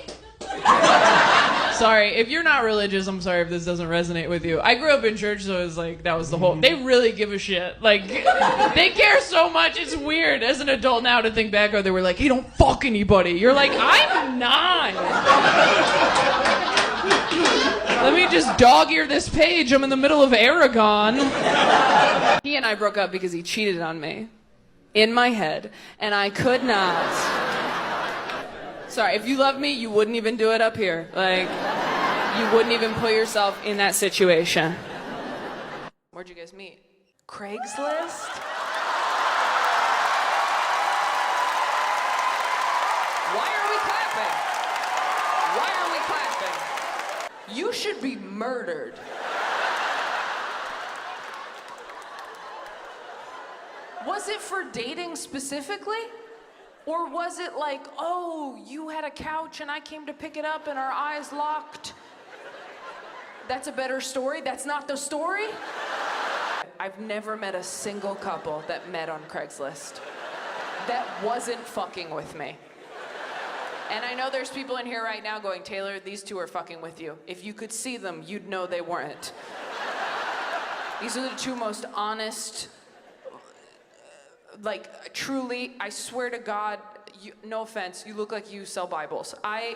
Sorry, if you're not religious, I'm sorry if this doesn't resonate with you. I grew up in church, so it was like, that was the whole, they really give a shit. Like, they care so much, it's weird as an adult now to think back, or they were like, hey, don't fuck anybody. You're like, I'm 9. Let me just dog-ear this page, I'm in the middle of Aragon. He and I broke up because he cheated on me. In my head. And I could not. Sorry, if you love me, you wouldn't even do it up here. Like, you wouldn't even put yourself in that situation. Where'd you guys meet? Craigslist? Why are we clapping? Why are we clapping? You should be murdered. Was it for dating specifically? Or was it like, oh, you had a couch and I came to pick it up and our eyes locked? That's a better story? That's not the story? I've never met a single couple that met on Craigslist that wasn't fucking with me. And I know there's people in here right now going, Taylor, these 2 are fucking with you. If you could see them, you'd know they weren't. These are the 2 most honest, like, truly, I swear to God, no offense, you look like you sell Bibles. I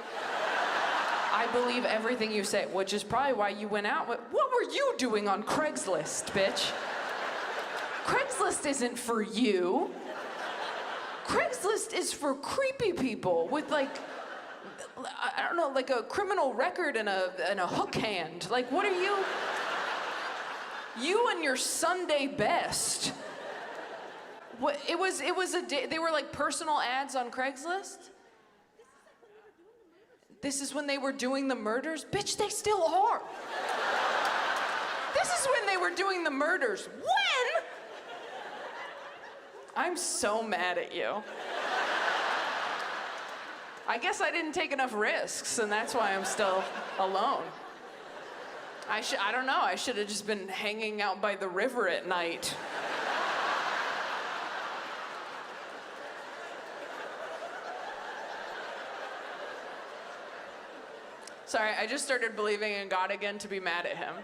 believe everything you say, which is probably why you went out with, what were you doing on Craigslist, bitch? Craigslist isn't for you. Craigslist is for creepy people with, like, I don't know, like a criminal record and a hook hand. Like, what are you? You and your Sunday best. What, it was they were like personal ads on Craigslist? This is when they were doing the murders? Bitch, they still are. This is when they were doing the murders. When? I'm so mad at you. I guess I didn't take enough risks, and that's why I'm still alone. I don't know, I should have just been hanging out by the river at night. Sorry, I just started believing in God again to be mad at him.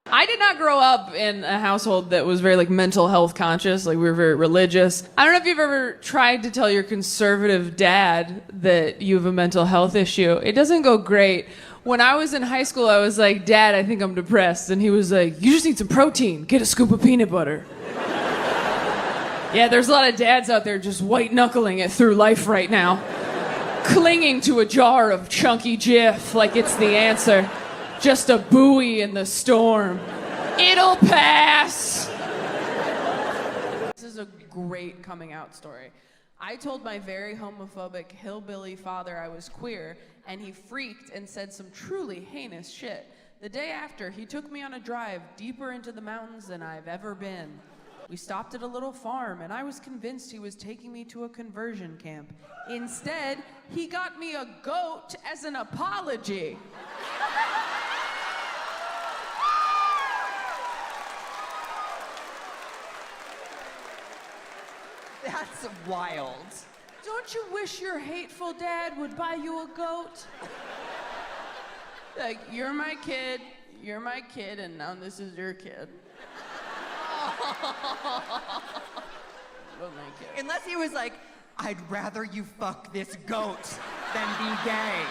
I did not grow up in a household that was very, like, mental health conscious. Like, we were very religious. I don't know if you've ever tried to tell your conservative dad that you have a mental health issue. It doesn't go great. When I was in high school, I was like, Dad, I think I'm depressed. And he was like, you just need some protein. Get a scoop of peanut butter. Yeah, there's a lot of dads out there just white-knuckling it through life right now. Clinging to a jar of chunky Jif like it's the answer. Just a buoy in the storm. It'll pass. This is a great coming out story. I told my very homophobic hillbilly father I was queer, and he freaked and said some truly heinous shit. The day after, he took me on a drive deeper into the mountains than I've ever been. We stopped at a little farm, and I was convinced he was taking me to a conversion camp. Instead, he got me a goat as an apology. That's wild. Don't you wish your hateful dad would buy you a goat? Like, you're my kid, and now this is your kid. Unless he was like, I'd rather you fuck this goat than be gay.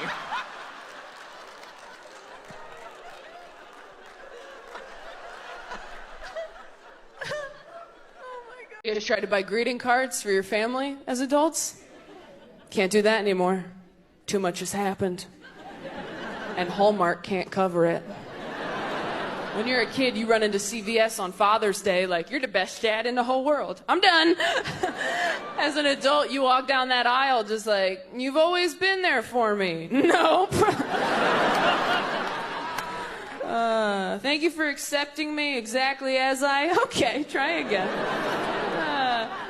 You guys tried to buy greeting cards for your family as adults? Can't do that anymore. Too much has happened. And Hallmark can't cover it. When you're a kid, you run into CVS on Father's Day like, you're the best dad in the whole world. I'm done. As an adult, you walk down that aisle just like, you've always been there for me. Nope. Thank you for accepting me exactly as I... Okay, try again.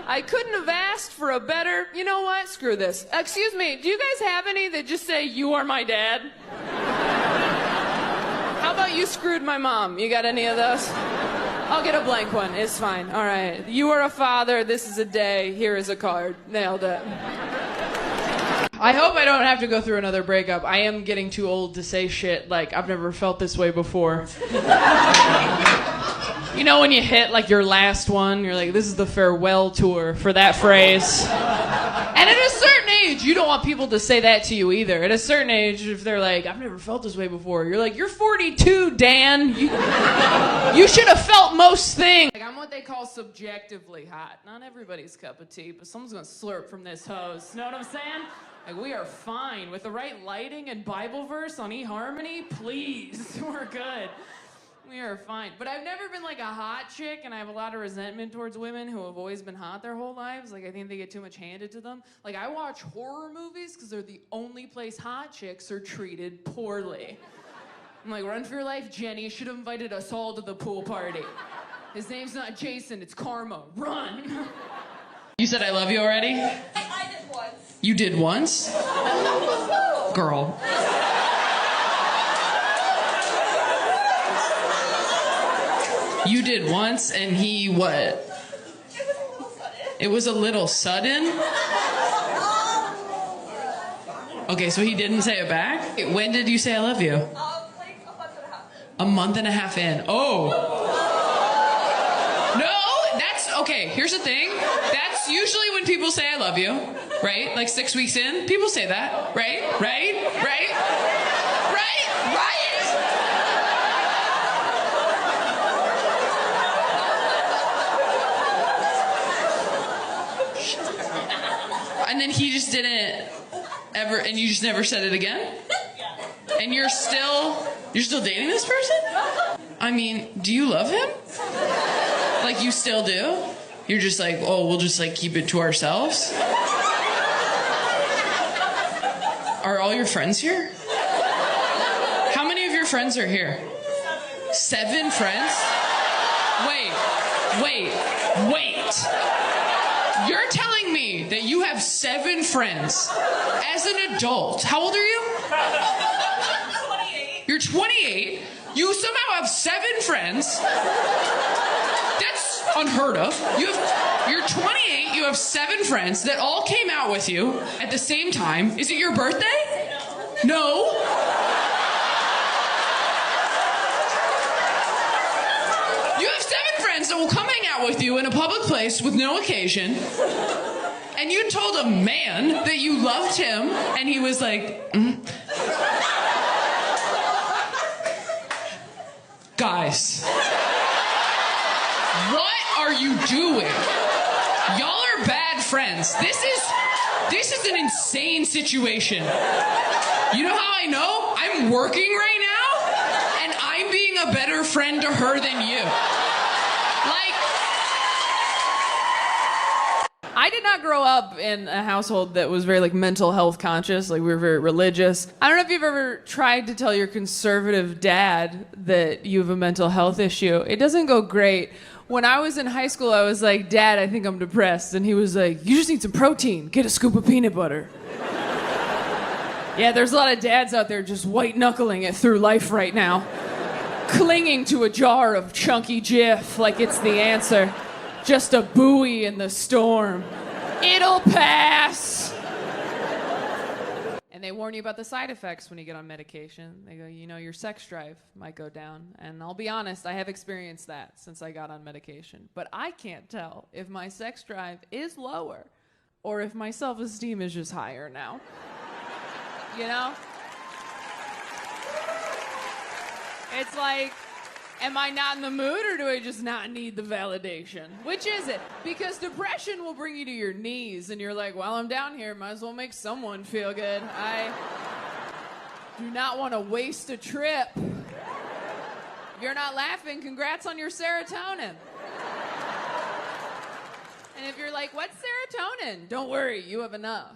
I couldn't have asked for a better... You know what? Screw this. Excuse me, do you guys have any that just say, you are my dad? How about you screwed my mom? You got any of those? I'll get a blank one. It's fine. All right. You are a father. This is a day. Here is a card. Nailed it. I hope I don't have to go through another breakup. I am getting too old to say shit like, I've never felt this way before. You know when you hit like your last one, you're like, this is the farewell tour for that phrase. And at a certain age, you don't want people to say that to you either. At a certain age, if they're like, I've never felt this way before, you're like, you're 42, Dan. You should have felt most things. Like, I'm what they call subjectively hot. Not everybody's cup of tea, but someone's gonna slurp from this hose. Know what I'm saying? Like, we are fine. With the right lighting and Bible verse on eHarmony, please, we're good. We are fine. But I've never been like a hot chick, and I have a lot of resentment towards women who have always been hot their whole lives. Like, I think they get too much handed to them. Like, I watch horror movies because they're the only place hot chicks are treated poorly. I'm like, run for your life, Jenny. You should have invited us all to the pool party. His name's not Jason, it's Karma. Run. You said I love you already? I did once. You did once? Girl. You did once, and he what? It was a little sudden? Okay, so he didn't say it back? When did you say I love you? Like a month and a half. A month and a half in. Oh. No, that's, okay, here's the thing. That's usually when people say I love you, right? Like 6 weeks in, people say that, right? And then he just didn't ever, and you just never said it again? And you're still dating this person? I mean, do you love him? Like, you still do? You're just like, oh, we'll just like keep it to ourselves? Are all your friends here? How many of your friends are here? 7 friends? Wait. You're telling me that you have 7 friends as an adult. How old are you? 28. You're 28. You somehow have 7 friends. That's unheard of. You're 28. You have 7 friends that all came out with you at the same time. Is it your birthday? No. You have 7 friends that will come hang out with you in a public place with no occasion. And you told a man that you loved him, and he was like, Guys, what are you doing? Y'all are bad friends. This is an insane situation. You know how I know? I'm working right now, and I'm being a better friend to her than you. I did not grow up in a household that was very mental health conscious. We were very religious. I don't know if you've ever tried to tell your conservative dad that you have a mental health issue. It doesn't go great. When I was in high school, I was like, Dad, I think I'm depressed. And he was like, you just need some protein. Get a scoop of peanut butter. Yeah, there's a lot of dads out there just white knuckling it through life right now. Clinging to a jar of chunky Jif like it's the answer. Just a buoy in the storm. It'll pass. And they warn you about the side effects when you get on medication. They go, your sex drive might go down. And I'll be honest, I have experienced that since I got on medication. But I can't tell if my sex drive is lower or if my self-esteem is just higher now. It's like, am I not in the mood, or do I just not need the validation? Which is it? Because depression will bring you to your knees, and you're like, well, I'm down here, might as well make someone feel good. I do not want to waste a trip. If you're not laughing, congrats on your serotonin. And if you're like, what's serotonin? Don't worry, you have enough.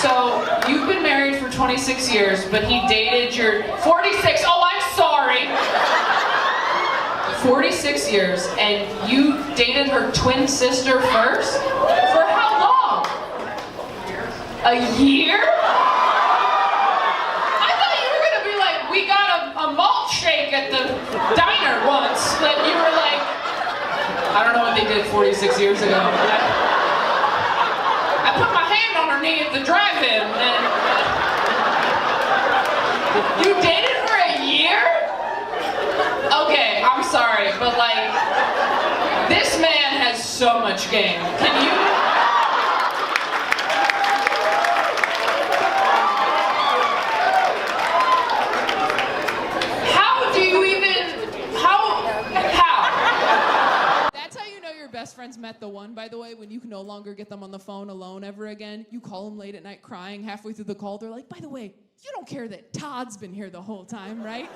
So, you've been married for 26 years, but he dated your... 46! Oh, I'm sorry! 46 years, and you dated her twin sister first? For how long? A year? I thought you were gonna be like, we got a malt shake at the diner once, but you were like... I don't know what they did 46 years ago. I put my hand on her knee at the drive-in, and you dated for a year? Okay, I'm sorry, but this man has so much game. Can you? How do you even, how? That's how you know your best friends met the one, by the way, when you can no longer get them on the phone alone ever again. You call them late at night crying halfway through the call. They're like, by the way, you don't care that Todd's been here the whole time, right?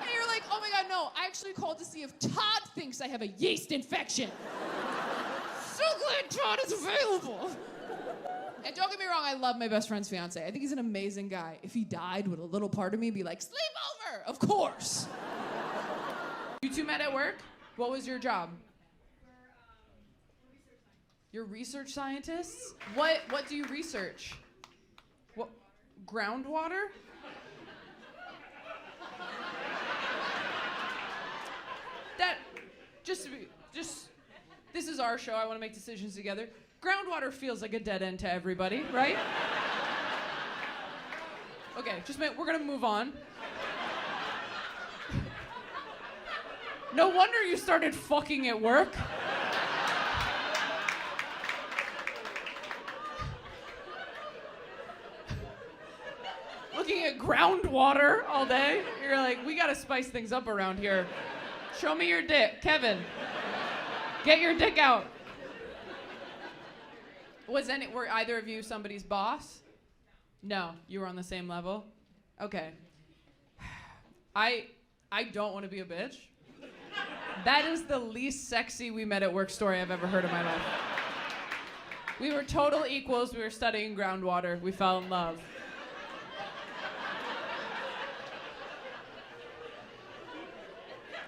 And you're like, oh my God, no, I actually called to see if Todd thinks I have a yeast infection. So glad Todd is available. And don't get me wrong, I love my best friend's fiance. I think he's an amazing guy. If he died, would a little part of me be like, sleep over? Of course. You two met at work? What was your job? You're research scientists? What do you research? What, groundwater? This is our show, I want to make decisions together. Groundwater feels like a dead end to everybody, right? Okay, just a minute, we're gonna move on. No wonder you started fucking at work. Looking at groundwater all day. You're like, we gotta spice things up around here. Show me your dick. Kevin, get your dick out. Were either of you somebody's boss? No, you were on the same level? Okay. I don't want to be a bitch. That is the least sexy we met at work story I've ever heard in my life. We were total equals. We were studying groundwater. We fell in love.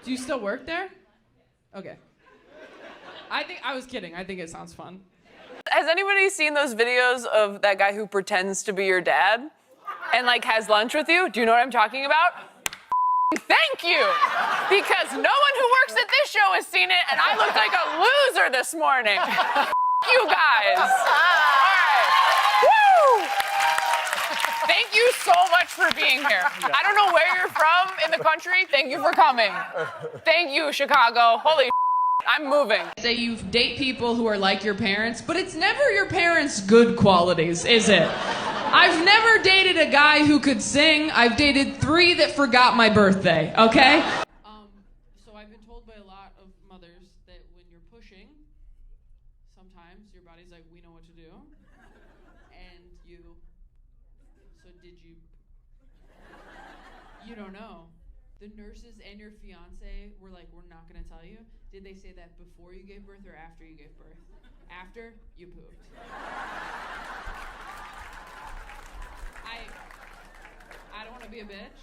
Do you still work there? Okay. I was kidding. I think it sounds fun. Has anybody seen those videos of that guy who pretends to be your dad and has lunch with you? Do you know what I'm talking about? Thank you! Because no one who works at this show has seen it, and I looked like a loser this morning. You guys. All right. Woo! Thank you so much for being here. I don't know where you're from in the country. Thank you for coming. Thank you, Chicago. Holy I'm moving. Say you date people who are like your parents, but it's never your parents' good qualities, is it? I've never dated a guy who could sing. I've dated 3 that forgot my birthday, okay? sometimes your body's like, we know what to do. And you, so did you? You don't know. The nurses and your fiance were like, we're not gonna tell you. Did they say that before you gave birth or after you gave birth? After, you pooped. I don't want to be a bitch.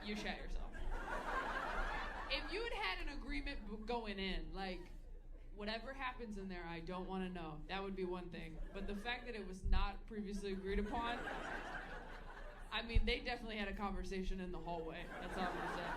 You shat yourself. If you had had an agreement going in, like, whatever happens in there, I don't want to know. That would be one thing. But the fact that it was not previously agreed upon, I mean, they definitely had a conversation in the hallway. That's all I'm gonna say.